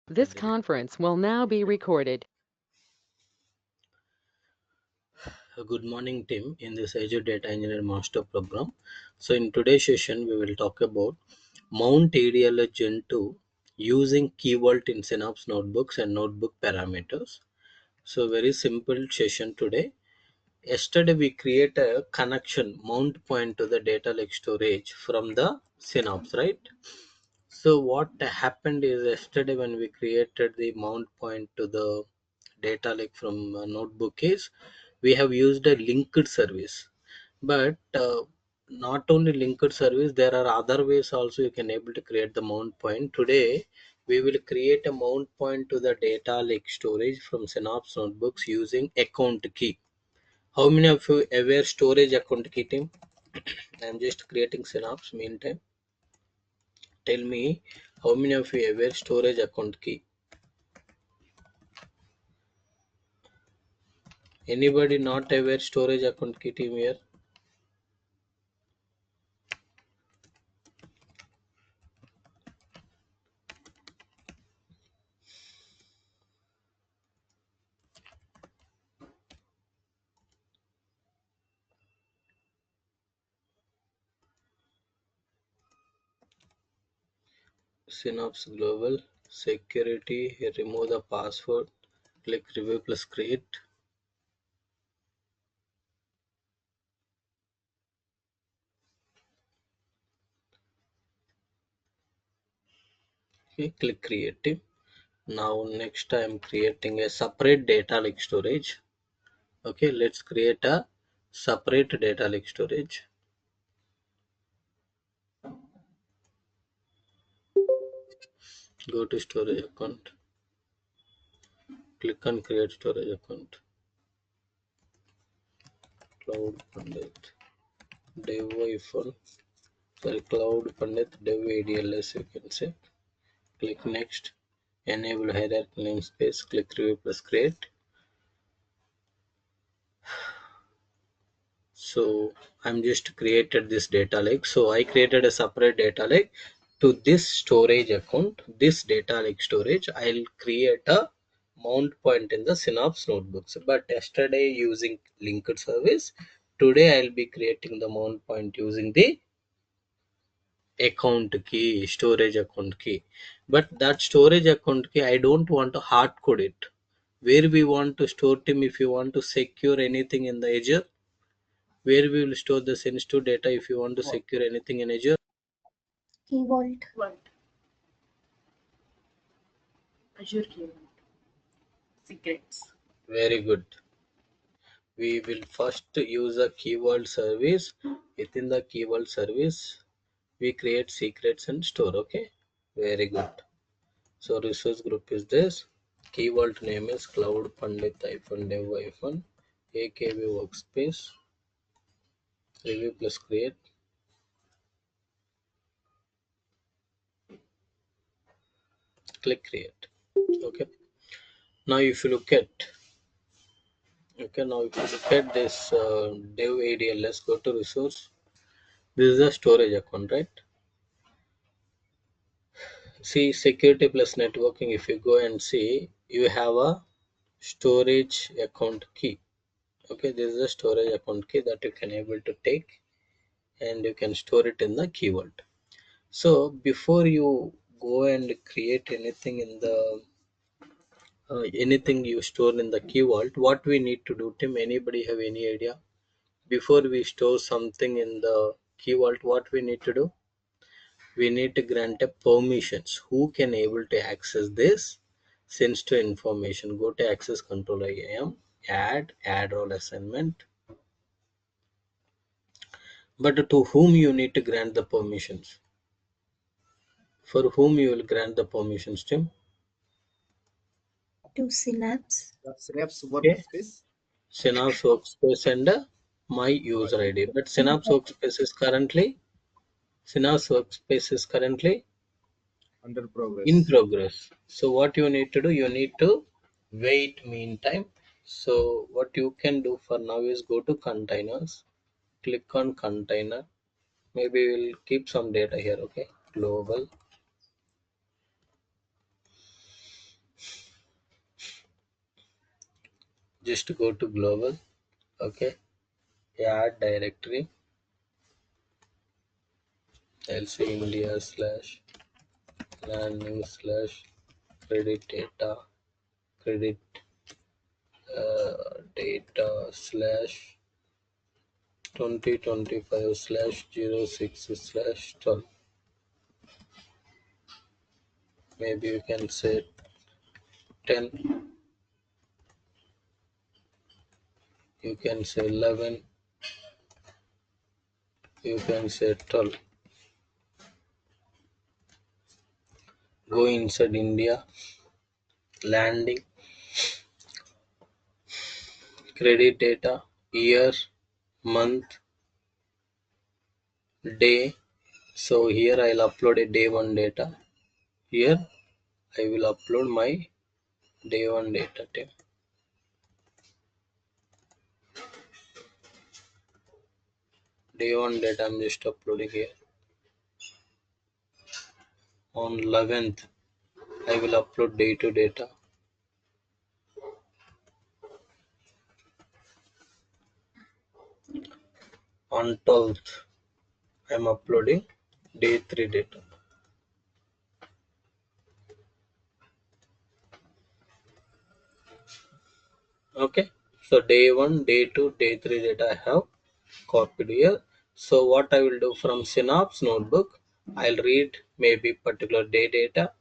This conference will now be recorded. Good morning, team, in this Azure Data Engineer Master Program. So in today's session, we will talk about Mount ADLSGen2 using key vault in Synapse notebooks and notebook parameters. So very simple session today. Yesterday, we create a connection mount point to the data lake storage from the Synapse, right? So what happened is yesterday when we created the mount point to the data lake from notebook is we have used a linked service, but not only linked service, there are other ways also you can able to create the mount point. Today we will create a mount point to the data lake storage from Synapse notebooks using account key. How many of you aware storage account key, team? I'm just creating Synapse meantime. Tell me how many of you aware storage account key? Anybody not aware storage account key, team, here? Synapse global security, remove the password, click review plus create. Okay, click creative. Now next I am creating a separate data lake storage. Okay, let's create a separate data lake storage. Go to storage account, click on create storage account. Cloud Pandit, dev iPhone, sorry, Cloud Pandit dev ADLS, you can say. Click next, enable hierarchy namespace, click review plus create. So I'm just created this data lake. So I created a separate data lake to this storage account, this data lake storage. I'll create a mount point in the Synapse notebooks, but yesterday using linked service, today I'll be creating the mount point using the account key, storage account key. But that storage account key, I don't want to hard code it. Where we want to store them, if you want to secure anything in the Azure, where we will store the sensitive data if you want to secure anything in Azure. Key vault. Azure Secrets. Very good. We will first use a keyword service. Within the keyword service, we create secrets and store. Okay, very good. So resource group is this. Keyword name is cloud pandit dev akv workspace, review plus create. Click create. Okay. Now if you look at now if you look at this dev ADLS, go to resource. This is a storage account, right? See security plus networking. If you go and see, you have a storage account key. Okay, this is a storage account key that you can able to take and you can store it in the key vault. So before you go and create anything in the anything you store in the key vault, what we need to do, Tim? Anybody have any idea? Before we store something in the key vault, what we need to do? We need to grant a permissions. Who can able to access this sensitive information? Go to access control IAM, add role assignment. But to whom you need to grant the permissions? For whom you will grant the permissions, Tim? To Synapse. Synapse Okay. workspace Synapse workspace and my user ID. But Synapse workspace is currently under in progress. progress. So what you need to do, you need to wait meantime. So what you can do for now is go to containers, click on container. Maybe we'll keep some data here. Okay, global just go to global. Okay, add directory lc india slash land new slash credit data credit data slash 2025 slash 06 slash 12. Maybe you can say 10, you can say 11, you can say 12. Go inside India, landing, credit data, year, month, day. So here I'll upload a day one data. Here I will upload my day one data table. Day one data I'm just uploading here. On 11th I will upload day two data. On 12th I'm uploading day three data. Okay, so day one, day two, day three data I have copied here. So what I will do from Synapse notebook, I'll read maybe particular day data,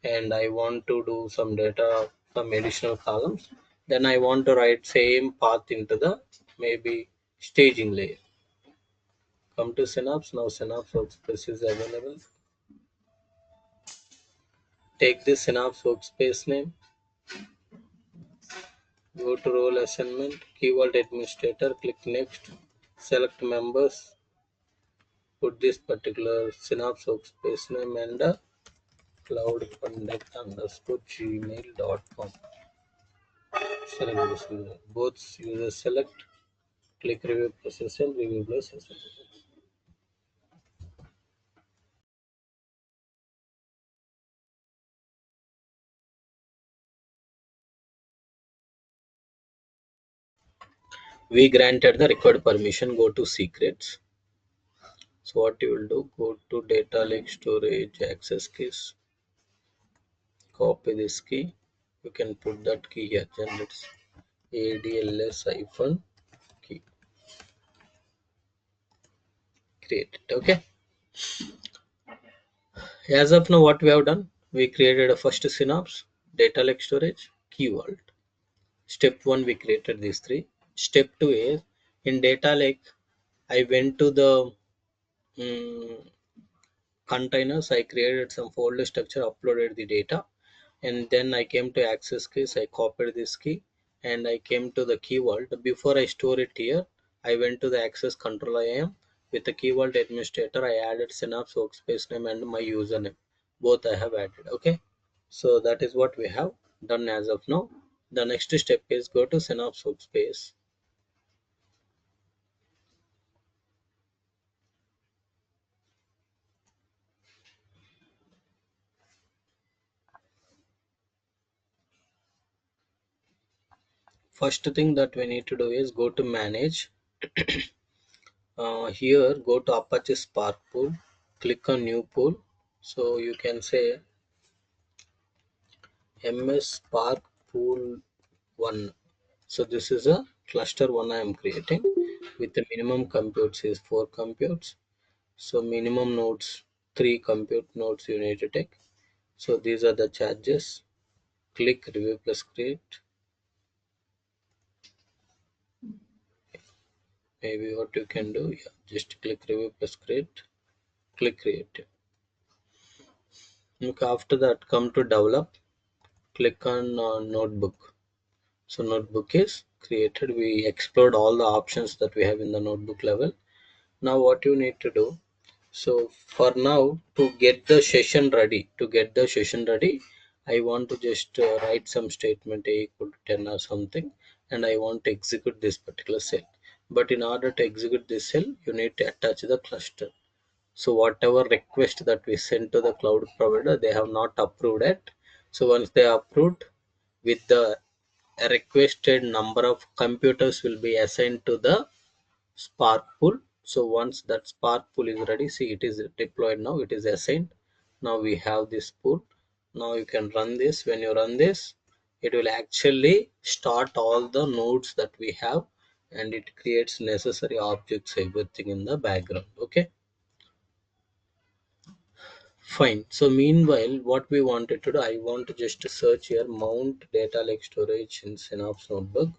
and I want to do some data, some additional columns. Then I want to write same path into the maybe staging layer. Come to Synapse. Now Synapse workspace is available. Take this Synapse workspace name. Go to role assignment, keyword administrator, click next, select members, put this particular Synapse workspace name and cloudconduct_gmail.com. Select this user. Both users select, click review process and review process. We granted the required permission. Go to secrets. So what you will do, go to data lake storage access keys, copy this key, you can put that key here, generates ADLS key, create it. Okay, as of now what we have done, we created a first Synapse, data lake storage, key vault. Step 1 we created these three. Step 2 is in data lake I went to the containers, I created some folder structure, uploaded the data, and then I came to access keys, I copied this key and I came to the key vault. Before I store it here, I went to the access control IAM. With the key vault administrator, I added Synapse workspace name and my username. Both I have added. Okay, so that is what we have done as of now. The next step is go to Synapse workspace. First thing that we need to do is go to manage. Here go to Apache Spark pool, click on new pool. So you can say Msspark pool 1. So this is a cluster 1 I am creating with the minimum computes is 4 computes. So minimum nodes, 3 compute nodes you need to take. So these are the charges. Click review plus create. Maybe what you can do, yeah, just click review plus create, click create. Okay, after that come to develop, click on notebook. So notebook is created. We explored all the options that we have in the notebook level. Now what you need to do, so for now to get the session ready, I want to just write some statement a equal to 10 or something, and I want to execute this particular cell. But in order to execute this cell, you need to attach the cluster. So whatever request that we send to the cloud provider, they have not approved it. So once they approved with the a requested number of computers will be assigned to the Spark pool. So once that Spark pool is ready, see it is deployed now, it is assigned. Now we have this pool. Now you can run this. When you run this, it will actually start all the nodes that we have, and it creates necessary objects, everything in the background. Okay, fine. So meanwhile, what we wanted to do, I want to just search here mount data lake storage in Synapse notebook.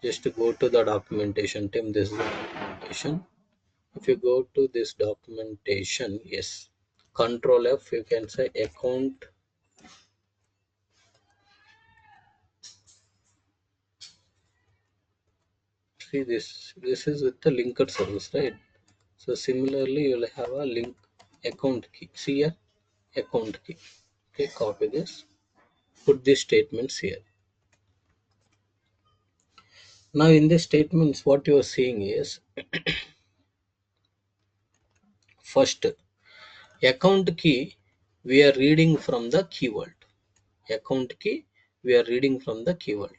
Just to go to the documentation team, this is the documentation. If you go to this documentation, yes, control F, you can say account. See this is with the linked service, right? So similarly, you'll have a link account key. See here, account key. Okay, copy this, put these statements here. Now in these statements, what you are seeing is first account key, we are reading from the keyword. Account key, we are reading from the keyword.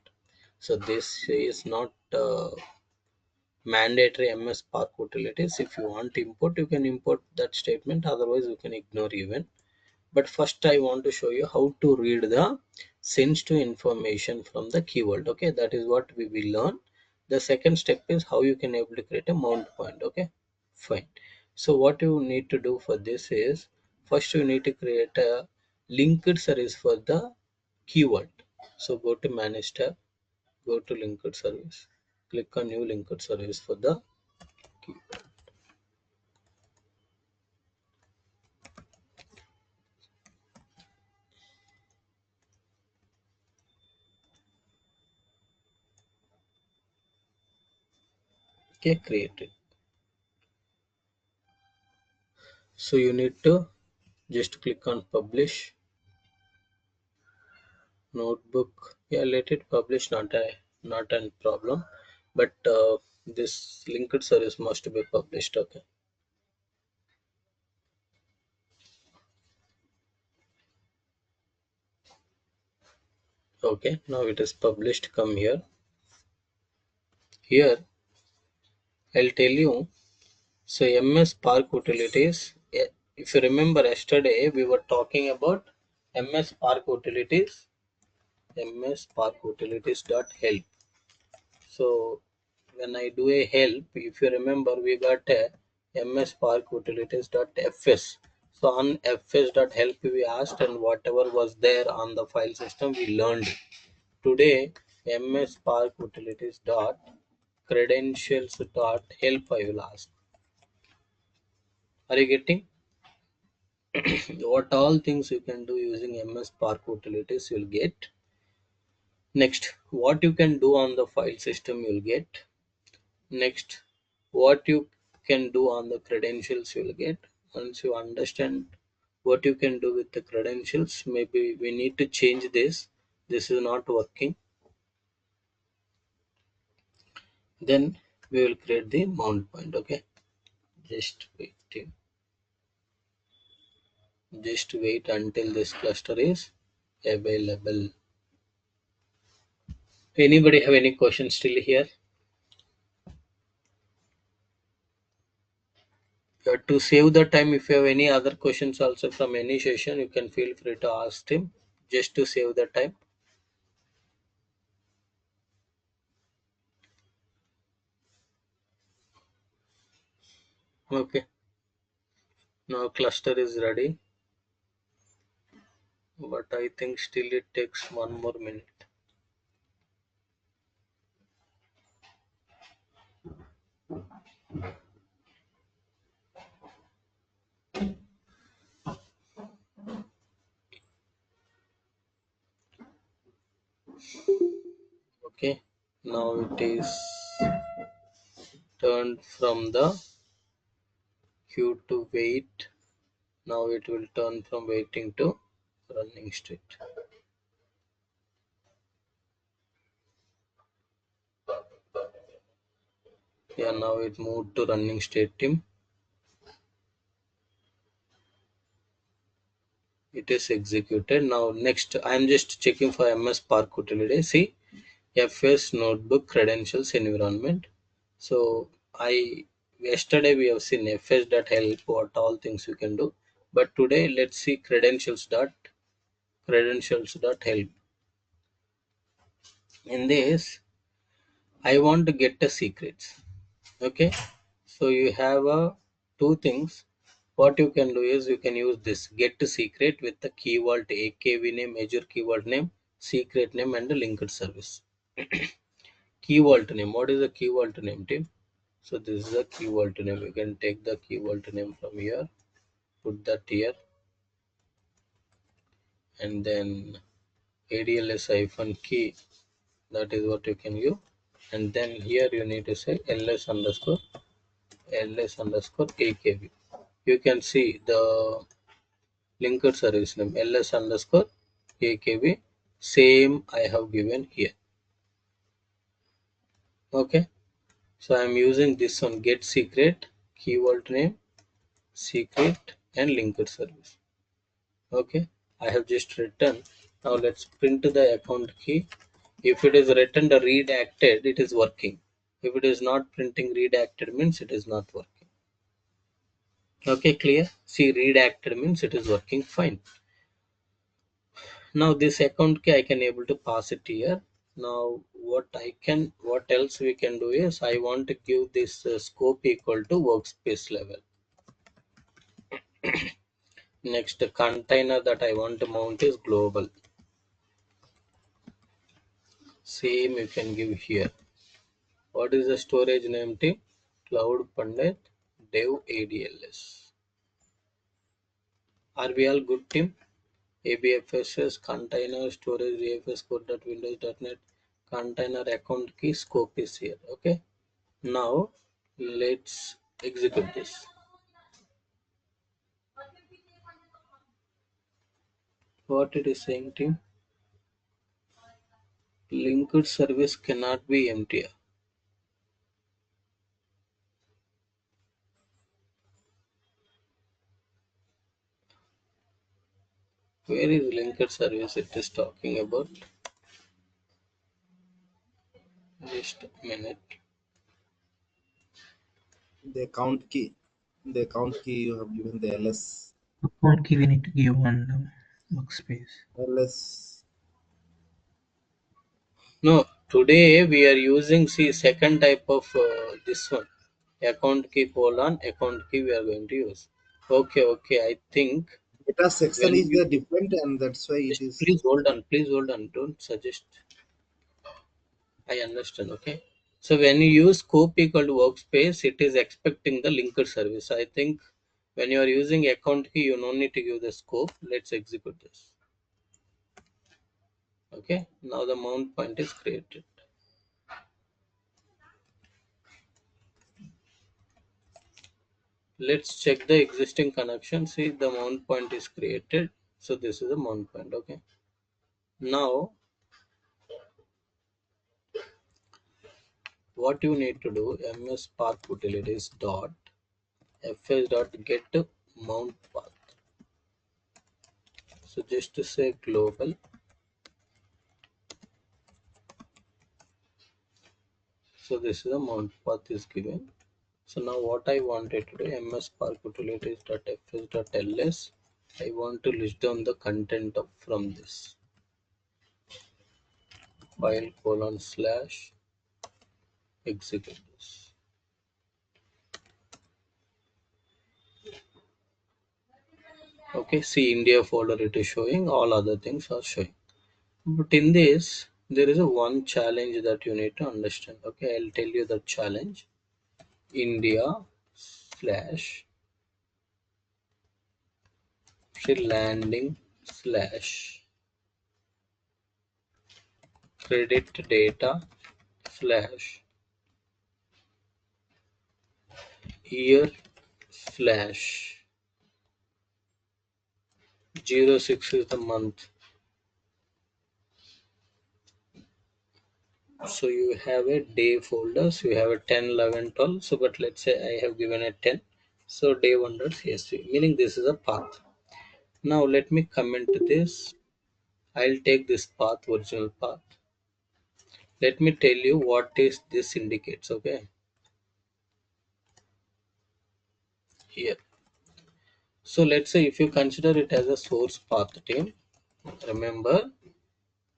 So this is not mandatory MS Spark utilities. If you want to import, you can import that statement, otherwise you can ignore even. But first I want to show you how to read the sensitive information from the keyword. Okay, that is what we will learn. The second step is how you can able to create a mount point. Okay, fine. So what you need to do for this is, first you need to create a linked service for the keyword. So go to manage tab, go to linked service, click on new linked service for the keyword. Okay, create it. So you need to just click on publish notebook. Yeah, let it publish, not a problem, but this linked service must be published. Okay, okay, now it is published. Come here. I'll tell you. So MS Spark utilities, if you remember yesterday we were talking about MS Spark utilities, MS Spark utilities dot help. So when I do a help, if you remember, we got a mssparkutilities.fs. So on fs.help we asked, and whatever was there on the file system we learned. Today mssparkutilities.credentials.help I will ask. Are you getting? What all things you can do using MS Spark utilities you'll get. Next, what you can do on the file system you'll get. Next, what you can do on the credentials you'll get. Once you understand what you can do with the credentials, maybe we need to change this. This is not working. Then we will create the mount point. Okay, just wait. Just wait until this cluster is available. Anybody have any questions still here? To save the time, if you have any other questions also from any session, you can feel free to ask him, just to save the time. Okay, now cluster is ready, but I think still it takes one more minute. Okay, now it is turned from the queue to wait. Now it will turn from waiting to running state. Yeah, now it moved to running state team. It is executed. Now next, I am just checking for MS Spark utility. See, FS notebook credentials environment. So yesterday we have seen fs.help, what all things you can do, but today let's see credentials.help. In this, I want to get the secrets. Okay, so you have two things. What you can do is you can use this get secret with the key vault AKV name, Azure keyword name, secret name, and the linked service. Key vault name. What is the key vault name, team? So this is a key vault name. You can take the key vault name from here, put that here, and then ADLS-key. That is what you can use. And then here you need to say ls underscore AKV. You can see the linked service name ls underscore AKV. Same I have given here. Okay. So I am using this one get secret, keyword name, secret, and linked service. Okay, I have just written. Now let's print the account key. If it is written the redacted, it is working. If it is not printing redacted, means it is not working. Okay, clear? See, redacted means it is working fine. Now this account key I can able to pass it here. Now what else we can do is I want to give this scope equal to workspace level. Next container that I want to mount is global. Same you can give here. What is the storage name, team? Cloud Pandit Dev ADLS. Are we all good, team? ABFSS container storage AFS core.windows.net container account key scope is here. Okay. Now let's execute this. What it is saying, team? Linked service cannot be empty. Where is linked service it is talking about? Just a minute. The account key. The account key you have given the Account key we need to give on workspace. ls. No, today we are using second type of this one account key account key we are going to use. Okay, I think Data section when is you the different, and that's why it just is. please hold on, don't suggest. I understand. Okay, so when you use scope equal to workspace, it is expecting the linked service. I think when you are using account key, you no need to give the scope. Let's execute this. Okay, now the mount point is created. Let's check the existing connection. See, the mount point is created. So this is the mount point. Okay, now what you need to do, Mssparkutils dot fs dot get mount path. So just to say global, so this is the mount path is given. So now what I wanted to do, Mssparkutils dot fs dot ls, I want to list down the content of from this file / execute this. Okay, see India folder it is showing, all other things are showing. But in this, there is a one challenge that you need to understand. Okay, I'll tell you the challenge. India slash landing slash credit data slash year slash 06 is the month. So you have a day folders, you have a 10, 11, 12. So, but let's say I have given a 10. So day one.csv, meaning this is a path. Now let me comment this. I'll take this path, original path. Let me tell you what is this indicates. Okay, here. So let's say if you consider it as a source path team, remember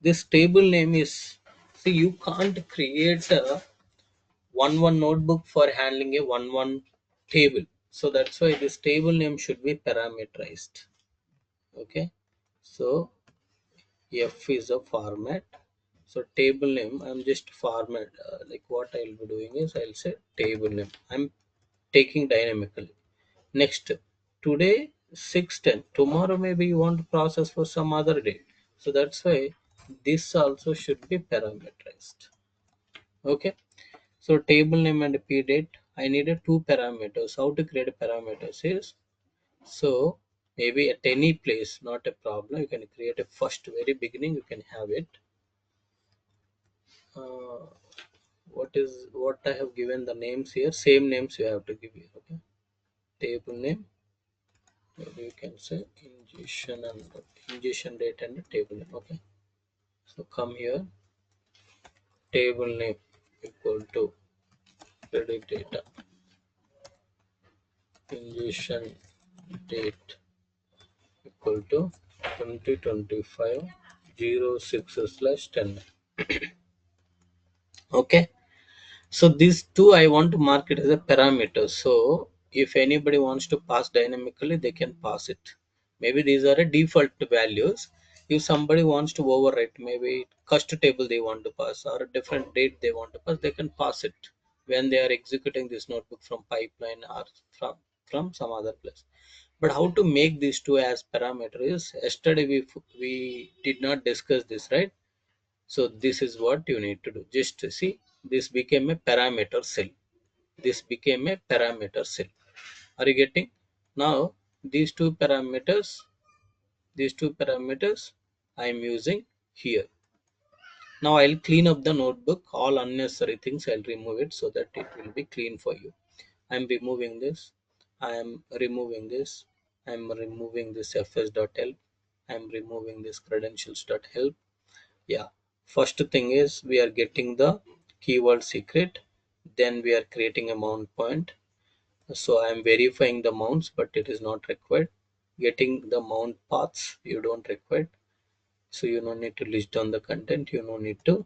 this table name is, see, you can't create a one notebook for handling a one table. So that's why this table name should be parameterized. Okay, so F is a format. So table name, I'm just format, like what I'll be doing is I'll say table name. I'm taking dynamically. Next, today 6:10. Tomorrow maybe you want to process for some other day. So that's why this also should be parameterized. Okay. So table name and p date. I needed two parameters. How to create parameters is, so maybe at any place, not a problem. You can create a first very beginning. You can have it. Uh, what I have given the names here, same names you have to give here. Okay, table name, maybe you can say ingestion date and table name. Okay, so come here, table name equal to credit data, ingestion date equal to 2025 06/10. Okay, so these two I want to mark it as a parameter. So if anybody wants to pass dynamically, they can pass it. Maybe these are a default values. If somebody wants to overwrite, maybe cust table they want to pass or a different date they want to pass, they can pass it when they are executing this notebook from pipeline or from some other place. But how to make these two as parameters? Yesterday we did not discuss this, right? So this is what you need to do. Just see, this became a parameter cell. This became a parameter cell. Are you getting? Now these two parameters I am using here. Now I'll clean up the notebook. All unnecessary things I'll remove it so that it will be clean for you. I'm removing this. I am removing this. I'm removing this fs.help. I'm removing this credentials.help. Yeah, first thing is we are getting the keyword secret, then we are creating a mount point. So I am verifying the mounts, but it is not required. Getting the mount paths, you don't require, so you don't need to list down the content, you don't need to.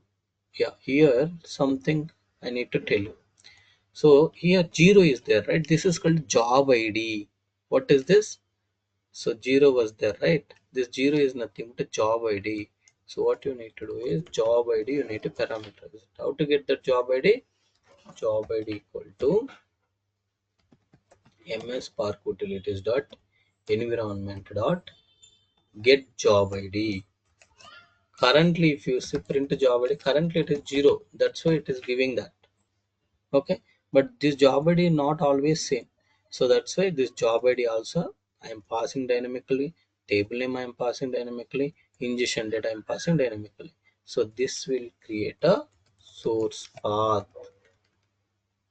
Yeah, here something I need to tell you. So here 0 is there, right? This is called job id. What is this? So 0 was there, right? This 0 is nothing but a job ID. So what you need to do is job ID, you need to parameterize it. How to get the job ID? Job ID equal to Mssparkutils dot environment dot get job ID. Currently, if you see print job ID, currently it is 0. That's why it is giving that. Okay, but this job id not always same, so that's why this job id also I am passing dynamically, table name I am passing dynamically, ingestion data I am passing dynamically. So this will create a source path.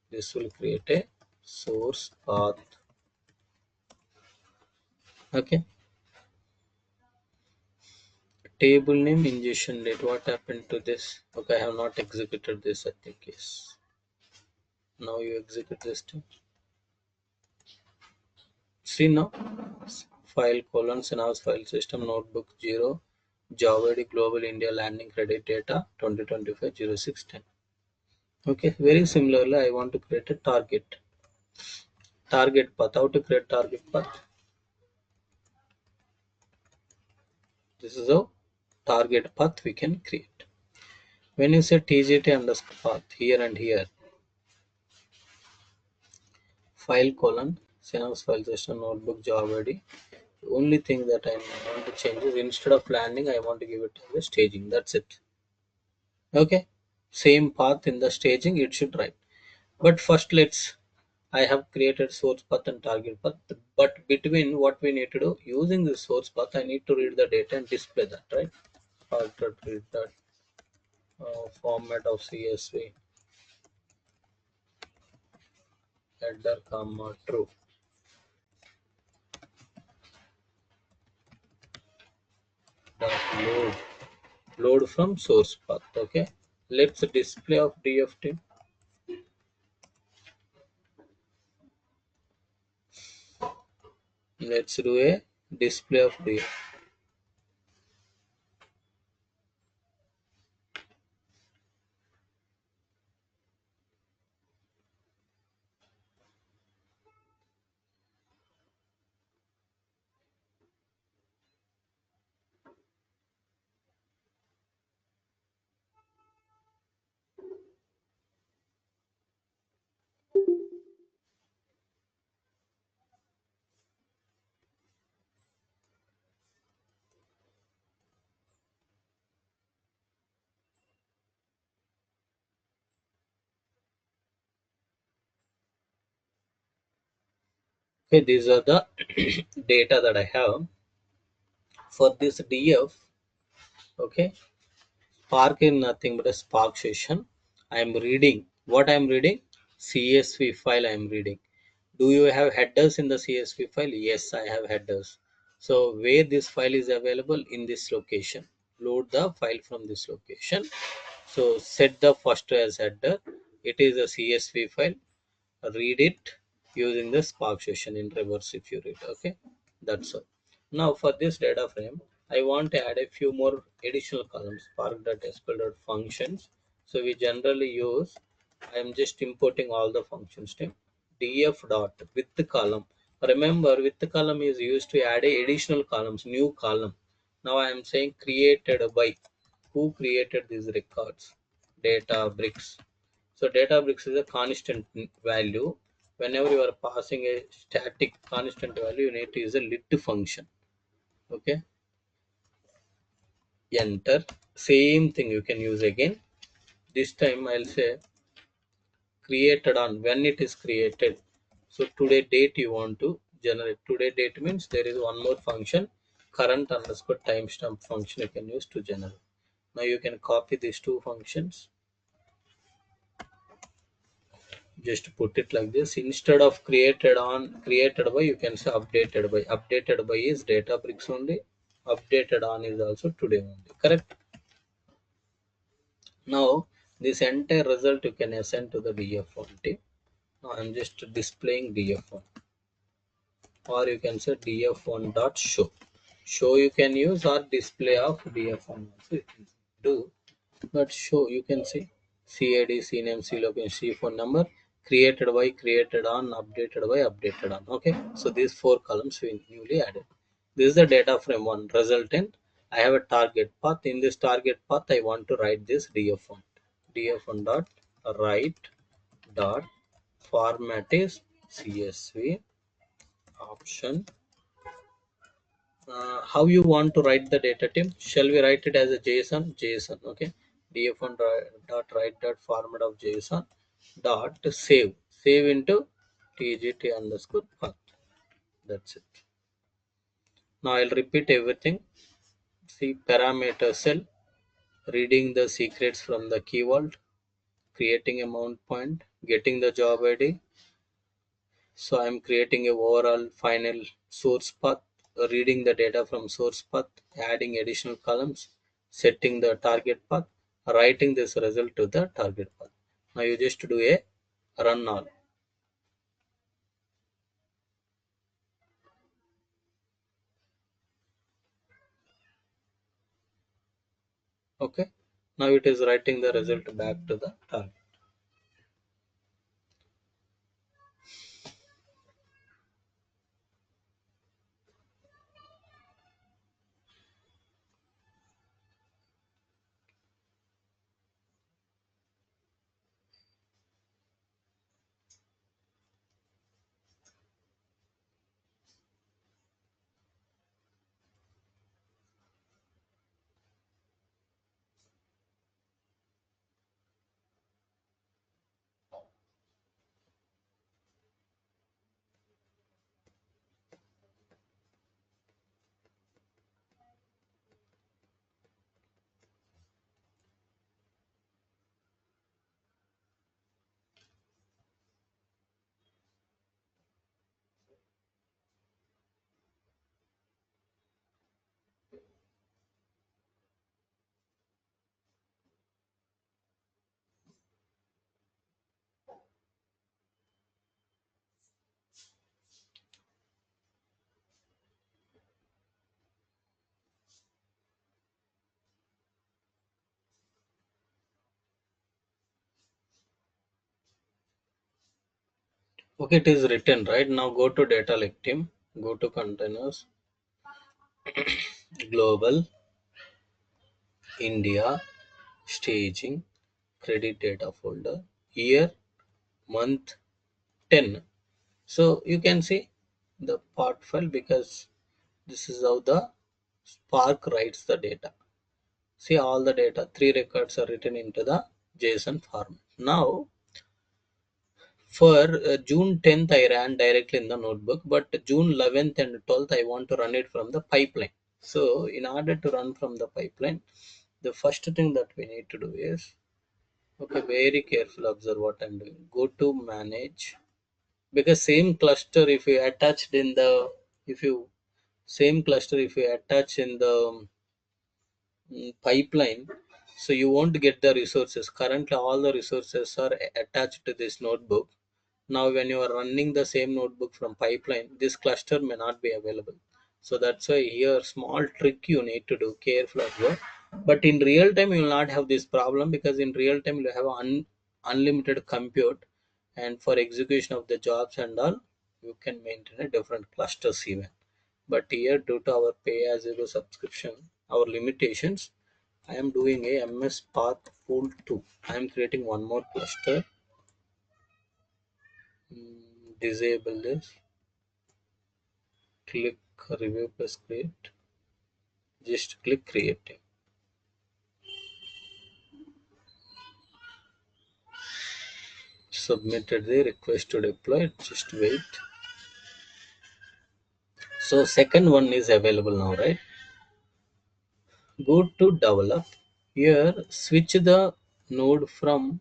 This will create a source path. Okay, table name ingestion date, what happened to this? Okay, I have not executed this, I think. Yes, now you execute this too. See now, file colon Synapse file system notebook 0 Java global India landing credit data 2025 0610. Okay, very similarly, I want to create a target path. How to create target path? This is how target path we can create. When you say tgt underscore path here and here, file colon Synapse file system notebook Java. The only thing that I want to change is instead of landing, I want to give it as a staging. That's it. Okay, same path in the staging it should write. But first I have created source path and target path, but between what we need to do, using the source path I need to read the data and display that, right? After read that format of CSV header comma true dot load from source path. Okay, Let's display of DF team. Let's do a display of DF. Okay, these are the data that I have for this DF. Okay, Spark is nothing but a Spark session. I am reading. What I am reading? CSV file I am reading. Do you have headers in the CSV file? Yes, I have headers. So where this file is available? In this location. Load the file from this location. So set the first as header. It is a CSV file. Read it using the Spark session in reverse if you read. Okay, that's all. Now for this data frame, I want to add a few more additional columns. Spark.sql.functions. So we generally use, I am just importing all the functions team. Df dot with the column. Remember, with the column is used to add a additional columns, new column. Now I am saying created by. Who created these records? Databricks. So Databricks is a constant value. Whenever you are passing a static constant value, you need to use a lit function. Okay. Enter. Same thing you can use again. This time I'll say created on when it is created. So today date you want to generate. Today date means there is one more function, current underscore timestamp function you can use to generate. Now you can copy these two functions. Just put it like this. Instead of created by, you can say updated by. Updated by is Databricks only. Updated on is also today only. Correct. Now this entire result you can assign to the df1 team. Now I'm just displaying df1, or you can say df1 dot show. Show you can use, or display of df1 also you can do. But show you can see CID, CNAME, CLOCALE, C phone number, created by, created on, updated by, updated on. Okay, so these four columns we newly added. This is the data frame one resultant. I have a target path. In this target path, I want to write this df1. df1 dot write dot format is CSV option. How you want to write the data team? Shall we write it as a JSON? Okay, df1 dot write dot format of JSON dot save into tgt underscore path. That's it. Now I'll repeat everything. See, parameter cell, reading the secrets from the key vault, creating a mount point, getting the job ID. So I'm creating a overall final source path, reading the data from source path, adding additional columns, setting the target path, writing this result to the target path. Now you just do a run all. Okay. Now it is writing the result back to the target. Okay, it is written right now. Go to data lake team, go to containers, global, India, staging, credit data folder, year, month, 10. So you can see the part file because this is how the Spark writes the data. See all the data, 3 records are written into the JSON format. Now for June 10th, I ran directly in the notebook, but June 11th and 12th, I want to run it from the pipeline. So in order to run from the pipeline, the first thing that we need to do is, okay, very careful, observe what I'm doing. Go to manage, because same cluster, if you attached in the, if you, same cluster, if you attach in the pipeline, so you won't get the resources. Currently, all the resources are attached to this notebook. Now, when you are running the same notebook from pipeline, this cluster may not be available. So that's why here small trick you need to do, careful as well. But in real time, you will not have this problem, because in real time you have unlimited compute, and for execution of the jobs and all, you can maintain a different clusters even. But here, due to our pay as you go subscription, our limitations, I am doing a MS Spark pool 2. I am creating one more cluster. Disable this. Click review plus create. Just click creating. Submitted the request to deploy. Just wait. So second one is available now, right? Go to develop. Here switch the node from,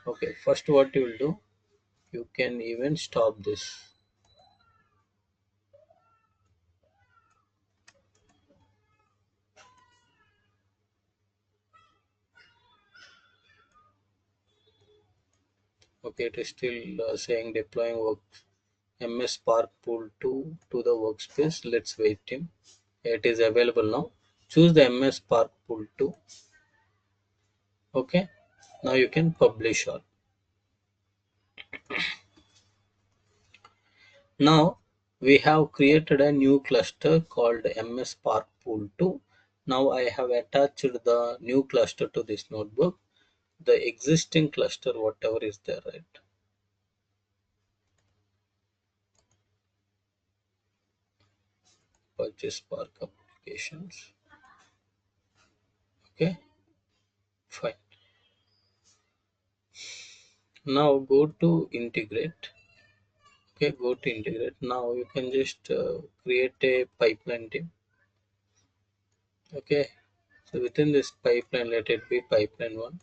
okay, first what you will do, you can even stop this. Okay, it is still saying deploying work MS Spark pool 2 to the workspace. Let's wait him. It is available now. Choose the MS Spark pool 2. Okay, now you can publish all. Now we have created a new cluster called MS Spark pool 2. Now I have attached the new cluster to this notebook. The existing cluster, whatever is there, right? Apache Spark applications. Okay, fine. Now go to integrate. Okay, go to integrate. Now you can just create a pipeline team. Okay, so within this pipeline, let it be pipeline 1.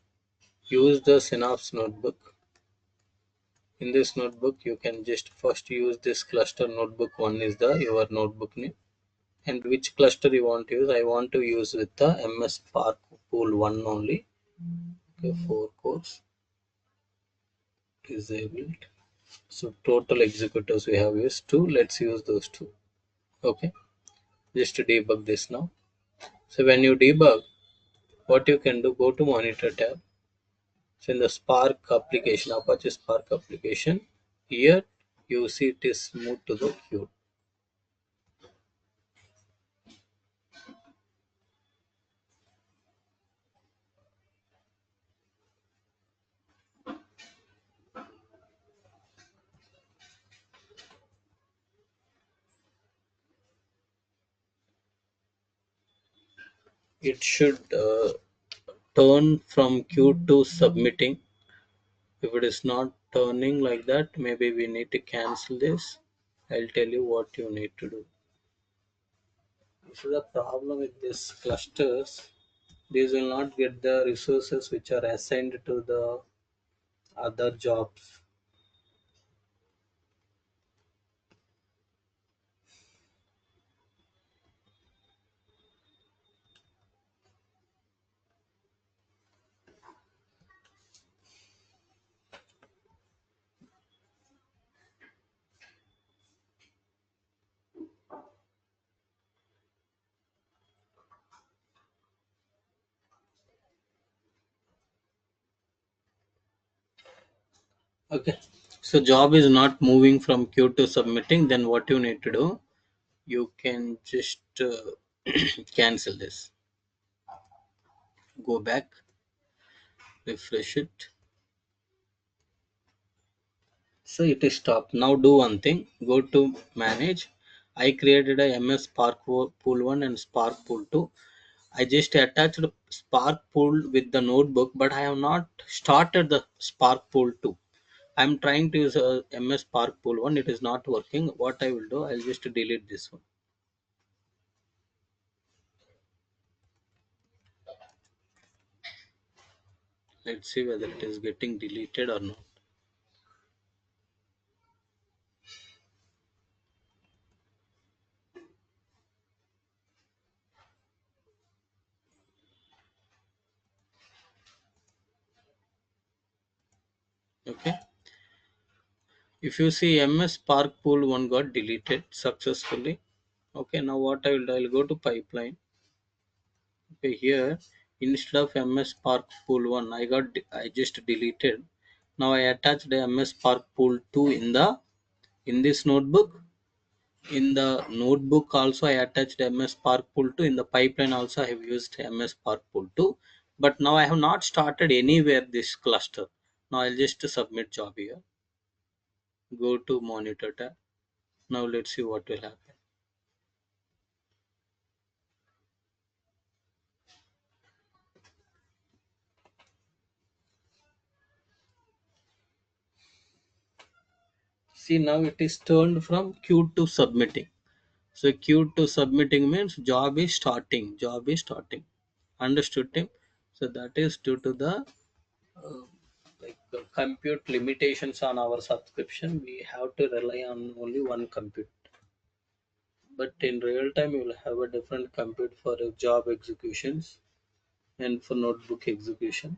Use the Synapse notebook. In this notebook, you can just first use this cluster. Notebook 1 is the your notebook name. And which cluster you want to use? I want to use with the MS Spark pool 1 only. Okay, 4 cores disabled. So total executors we have used 2. Let's use those 2. Okay, just to debug this now. So when you debug, what you can do, go to monitor tab. So in the Spark application, Apache Spark application, here you see it is moved to the queue. It should turn from queue to submitting. If it is not turning like that, maybe we need to cancel this. I'll tell you what you need to do. This is the problem with these clusters. These will not get the resources which are assigned to the other jobs. Okay, So job is not moving from queue to submitting, then what you need to do, you can just cancel this. Go back, refresh it. So it is stopped. Now do one thing. Go to manage. I created a MS Spark pool 1 and Spark pool 2. I just attached Spark pool with the notebook, but I have not started the Spark pool 2. I'm trying to use a MS Spark pool 1. It is not working. What I will do, I'll just delete this one. Let's see whether it is getting deleted or not. Okay. If you see MS Spark pool 1 got deleted successfully. Okay. Now what I will do, I'll go to pipeline. Okay. Here, instead of MS Spark pool 1, I just deleted. Now I attached the MS Spark pool 2 in this notebook. In the notebook also I attached MS Spark pool 2. In the pipeline also I have used MS Spark pool 2. But now I have not started anywhere this cluster. Now I'll just submit job here. Go to monitor tab. Now let's see what will happen. See, now it is turned from queue to submitting. So queue to submitting means job is starting. Job is starting. Understood, Tim? So that is due to the uh, compute limitations on our subscription. We have to rely on only one compute. But in real time, you will have a different compute for job executions and for notebook execution.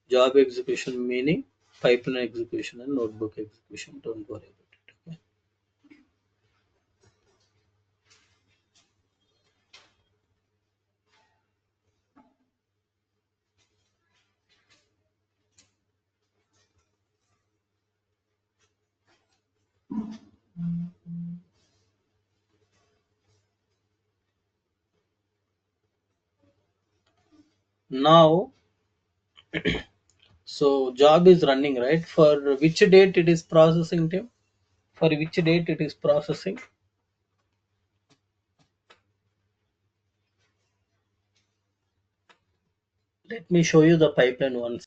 Job execution meaning pipeline execution and notebook execution. Don't worry about it. Okay. Now, so job is running, right? For which date it is processing, Tim? For which date it is processing? Let me show you the pipeline once.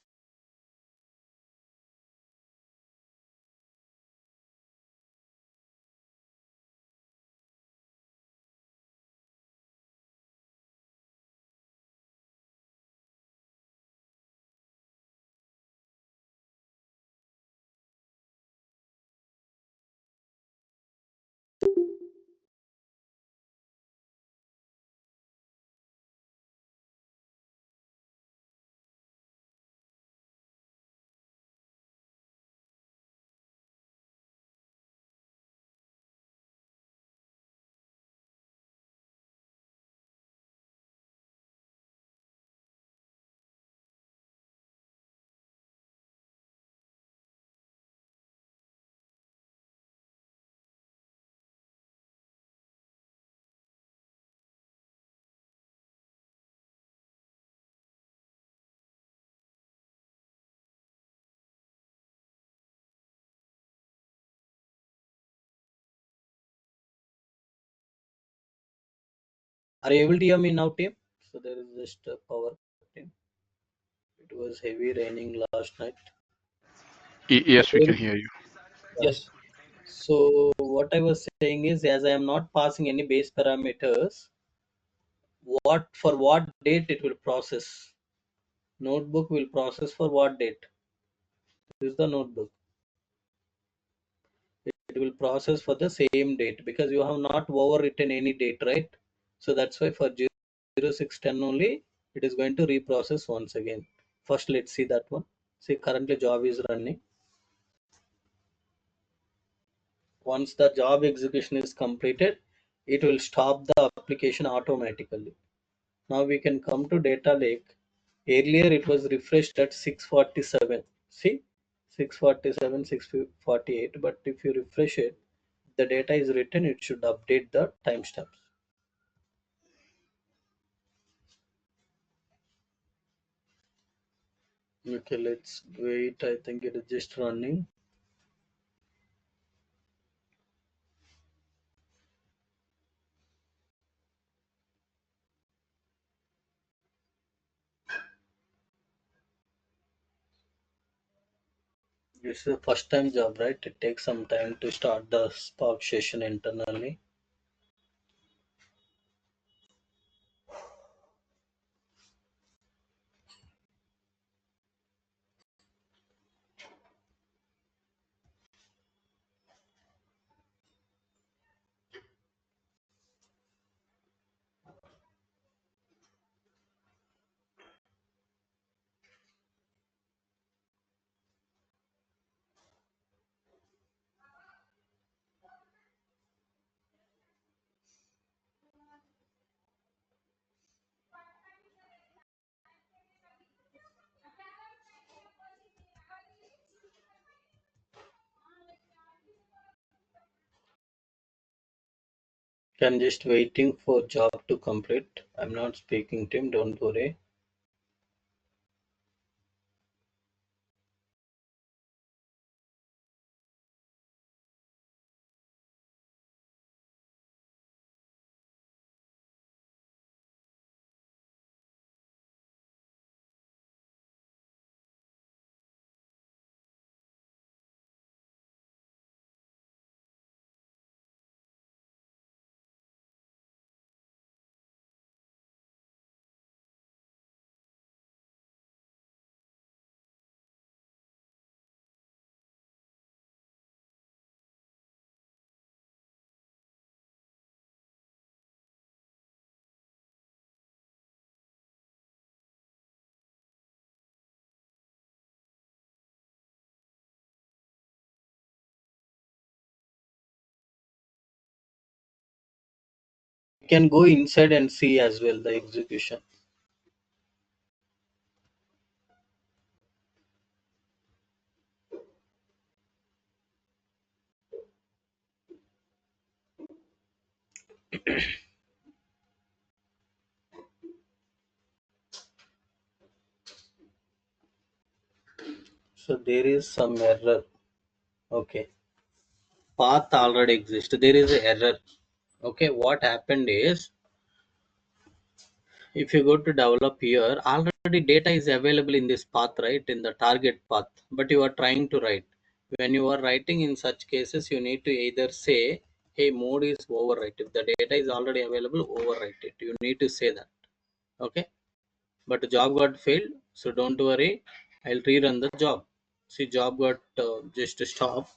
Are you able to hear me now, Tim? So there is just a power cut. It was heavy raining last night. Yes, we can hear you. Yes. So what I was saying is, as I am not passing any base parameters, what date it will process? Notebook will process for what date? This is the notebook. It will process for the same date because you have not overwritten any date, right? So that's why for 0610 only, it is going to reprocess once again. First, let's see that one. See, currently job is running. Once the job execution is completed, it will stop the application automatically. Now we can come to data lake. Earlier it was refreshed at 647. See, 647, 648, but if you refresh it, the data is written, it should update the timestamps. Okay, let's wait. I think it is just running. This is the first time job, right? It takes some time to start the Spark session internally. I'm just waiting for job to complete. I'm not speaking to him, don't worry. You can go inside and see as well the execution. So there is some error. Okay. Path already exists. There is an error. Okay, what happened is, if you go to develop here, already data is available in this path, right? In the target path, but you are trying to write. When you are writing in such cases, you need to either say, hey, mode is overwrite. If the data is already available, overwrite it. You need to say that. Okay. But the job got failed. So don't worry. I'll rerun the job. See, job got just stop.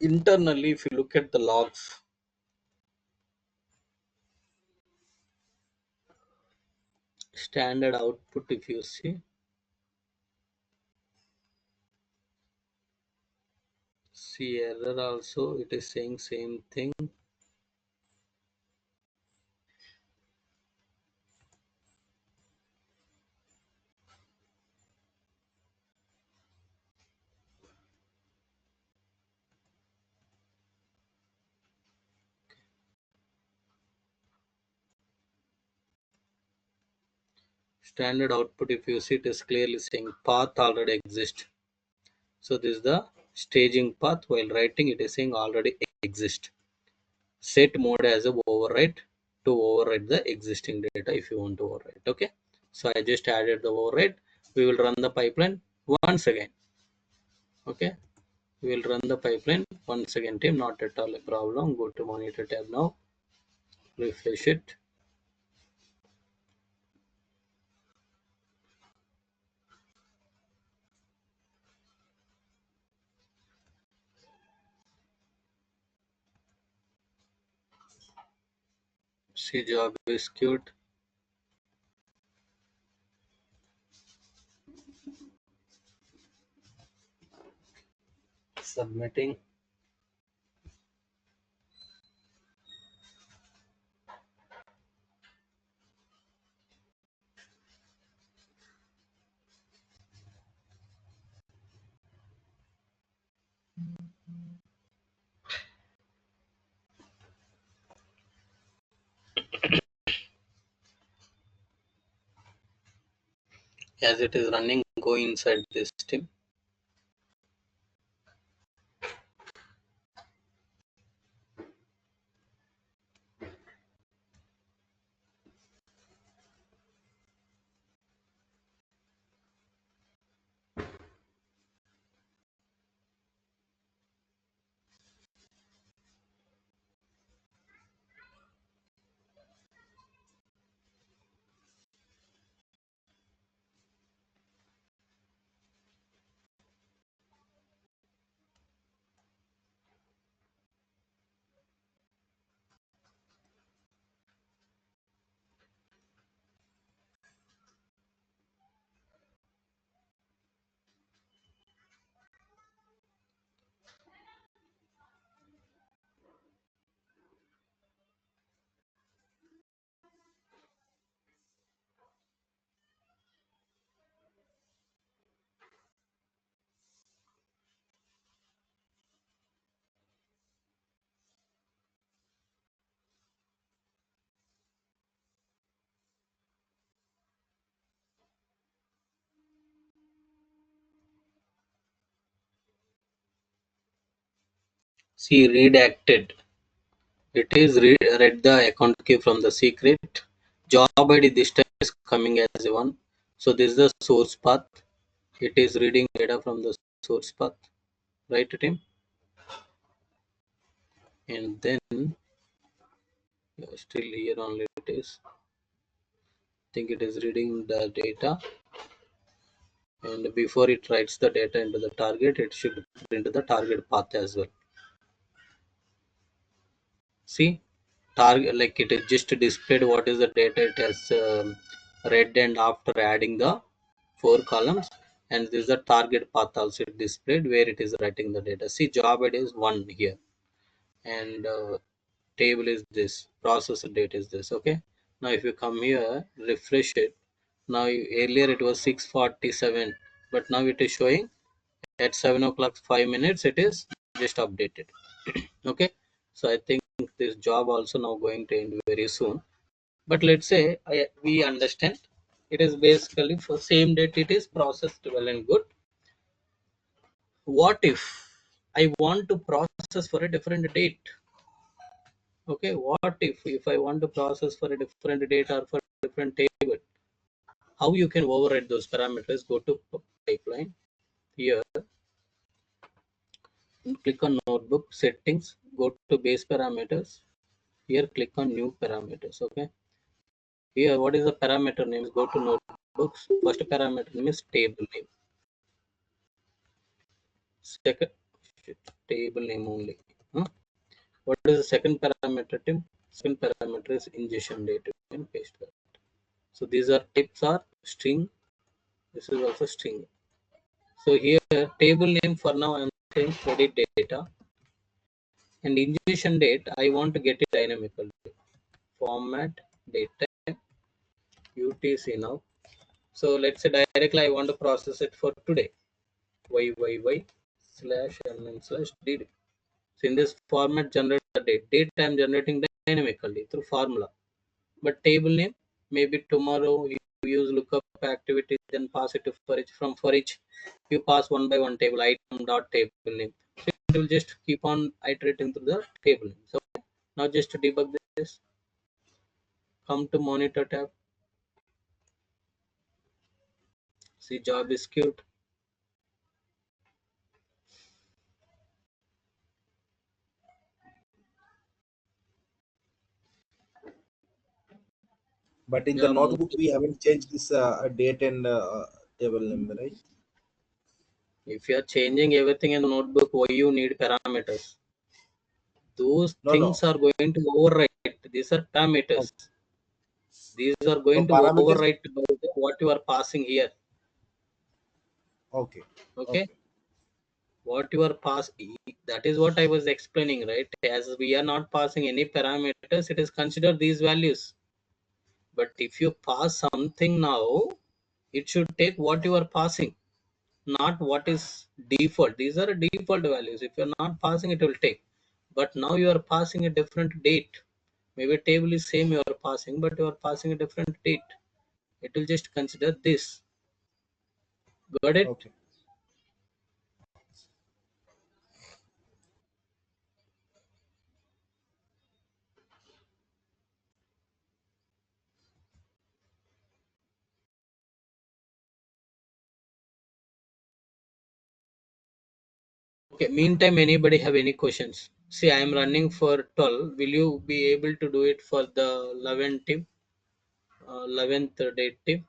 Internally, if you look at the logs, standard output, if you see error also, it is saying same thing. Standard output, if you see, it is clearly saying path already exists. So this is the staging path. While writing, it is saying already exist. Set mode as a override to override the existing data if you want to override. Okay. So I just added the override. We will run the pipeline once again. Okay. We will run the pipeline once again, team. Not at all a problem. Go to monitor tab now. Refresh it. See, job is queued. Submitting. as it is running, go inside this team. See, redacted. It is read the account key from the secret. Job ID this time is coming as one. So this is the source path. It is reading data from the source path, right, team? And then still here only it is. I think it is reading the data, and before it writes the data into the target, it should print the target path as well. See, target, like it is just displayed what is the data it has read, and after adding the 4 columns, and this is the target path also displayed where it is writing the data. See, job ID is 1 here, and table is this, process date is this. Okay, now if you come here, refresh it. Now earlier it was 6:47, but now it is showing at 7 o'clock 5 minutes. It is just updated. Okay, so I think this job also now going to end very soon. But let's say we understand it is basically for same date it is processed well and good. What if I want to process for a different date? Okay, what if I want to process for a different date or for a different table? How you can override those parameters? Go to pipeline here, click on notebook settings, go to base parameters. Here click on new parameters. Okay, here what is the parameter names? Go to notebooks. First parameter name is table name. Second, table name only. What is the second parameter, Tim? Second parameter is ingestion date. You can paste that. So these are tips are string. This is also string. So here table name for now I am saying credit data, and ingestion date I want to get it dynamically. Format data UTC now. So let's say directly I want to process it for today. YYY/mm/dd. So in this format generate the date. Date I am generating dynamically through formula. But table name, maybe tomorrow you use lookup activity, then pass it to for each. From for each, you pass one by one table item dot table name. So it will just keep on iterating through the table name. So now just to debug this, come to monitor tab. See, job is cute. But in the Yeah, notebook, we haven't changed this date and table name, right? if you are changing everything in the notebook, why you need parameters? Those No, things no. are going to overwrite. These are Oh, parameters. These are so going to parameters. overwrite by what you are passing here. Okay. Okay. Okay. What you are passing, that is what I was explaining, right? As we are not passing any parameters, it is considered these values. But if you pass something now, it should take what you are passing, not what is default. These are default values. If you're not passing, it will take. But now you are passing a different date. Maybe table is same you are passing, but you are passing a different date. It will just consider this. Got it? Okay. Okay, meantime, anybody have any questions? See, I am running for 12. Will you be able to do it for the 11th team? 11th date team?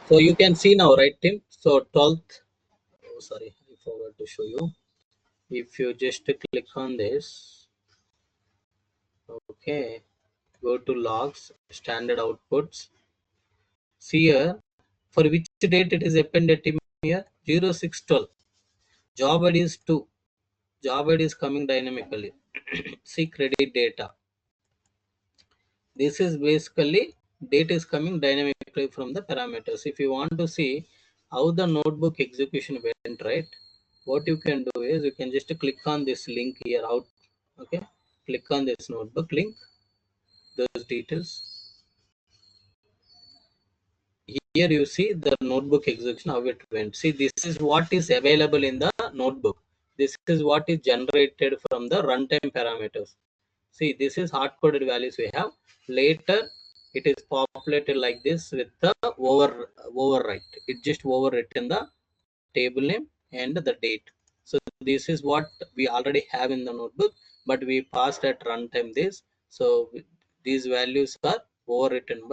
So you can see now, right, Tim? So 12th, oh, sorry, I forgot to show you. If you just click on this, okay, go to logs, standard outputs. See here, for which date it is appended Tim here? 0612. Job ID is 2. Job ID is coming dynamically. See credit data. This is basically data is coming dynamically from the parameters. If you want to see how the notebook execution went, right, what you can do is you can just click on this link here out. Okay, click on this notebook link, those details. Here you see the notebook execution, how it went. See, this is what is available in the notebook. This is what is generated from the runtime parameters. See, this is hard coded values we have. Later it is populated like this with the overwrite. It just overwritten the table name and the date. So this is what we already have in the notebook, but we passed at runtime this. So these values are overwritten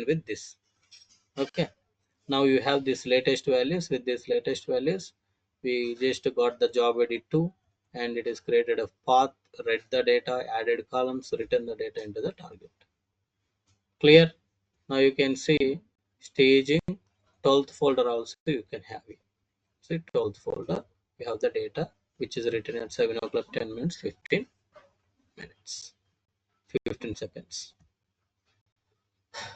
with this. Okay, now you have this latest values. With this latest values, we just got the job edit 2, and it is created a path, read the data, added columns, written the data into the target. Clear? Now you can see staging 12th folder also you can have it. See 12th folder, we have the data which is written at 7 o'clock 10 minutes 15 minutes 15 seconds.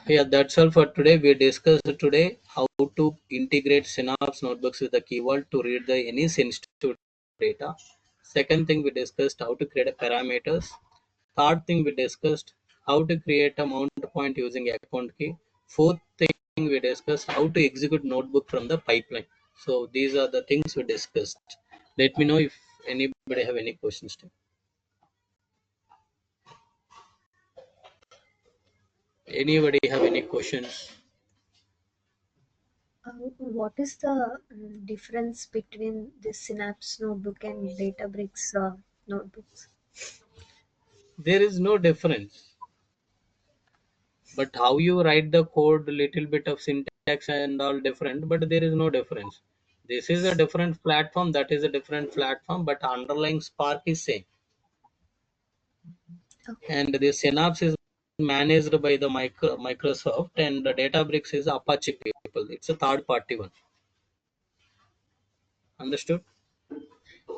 Yeah, that's all for today. We discussed today how to integrate Synapse notebooks with the keyword to read the any sensitive data. Second thing we discussed how to create a parameters. Third thing we discussed how to create a mount point using account key. Fourth thing we discussed how to execute notebook from the pipeline. So these are the things we discussed. Let me know if anybody have any questions. Anybody have any questions? What is the difference between the Synapse notebook and Databricks notebooks? There is no difference. But how you write the code, little bit of syntax and all different, but there is no difference. This is a different platform, that is a different platform, but underlying Spark is same. Okay. And the Synapse is managed by the Microsoft, and the Databricks is Apache people. It's a third party one. Understood?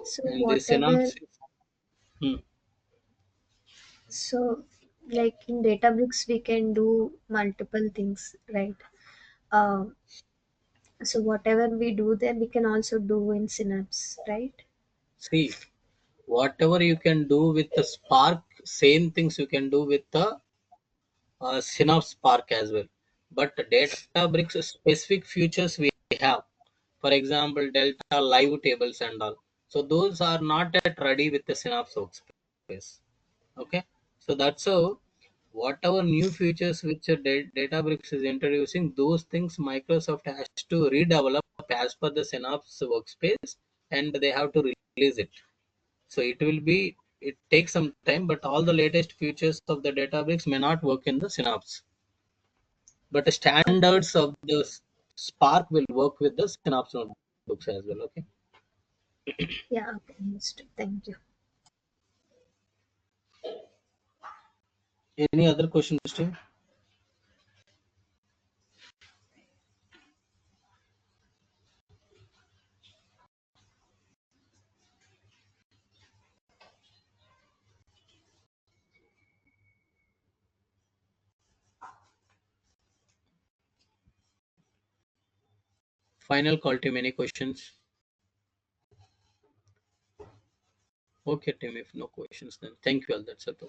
So And the whatever Synapse. Hmm. So, like in Databricks, we can do multiple things, right? Uh, so whatever we do there, we can also do in Synapse, right? See, whatever you can do with the Spark, same things you can do with the Synapse Spark as well. But Databricks specific features we have, for example, Delta live tables and all. So those are not yet ready with the Synapse workspace. Okay, so that's how whatever new features which Databricks is introducing, those things Microsoft has to redevelop as per the Synapse workspace, and they have to release it. So it takes some time, but all the latest features of the Databricks may not work in the Synapse. But the Okay. standards of the Spark will work with the Synapse notebooks as well. Okay. Yeah, okay, understood. Thank you. Any other questions, Steve? Final call team. Any questions? Okay, team. If no questions, then thank you all. That's it.